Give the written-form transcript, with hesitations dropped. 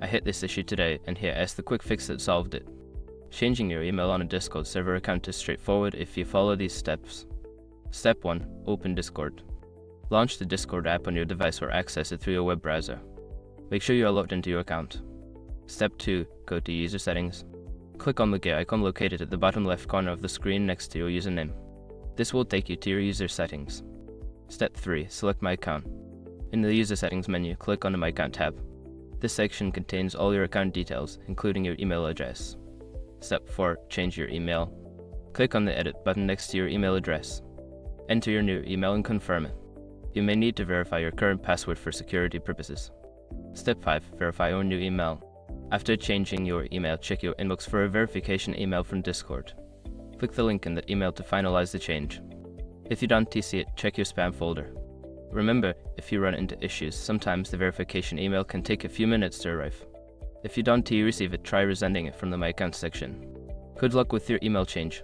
I hit this issue today, and here is the quick fix that solved it. Changing your email on a Discord server account is straightforward if you follow these steps. Step 1. Open Discord. Launch the Discord app on your device or access it through your web browser. Make sure you are logged into your account. Step 2. Go to User Settings. Click on the gear icon located at the bottom left corner of the screen next to your username. This will take you to your user settings. Step 3. Select My Account. In the User Settings menu, click on the My Account tab. This section contains all your account details, including your email address. Step 4. Change your email. Click on the Edit button next to your email address. Enter your new email and confirm it. You may need to verify your current password for security purposes. Step 5. Verify your new email. After changing your email, check your inbox for a verification email from Discord. Click the link in the email to finalize the change. If you don't see it, check your spam folder. Remember, if you run into issues, sometimes the verification email can take a few minutes to arrive. If you don't receive it, try resending it from the My Account section. Good luck with your email change.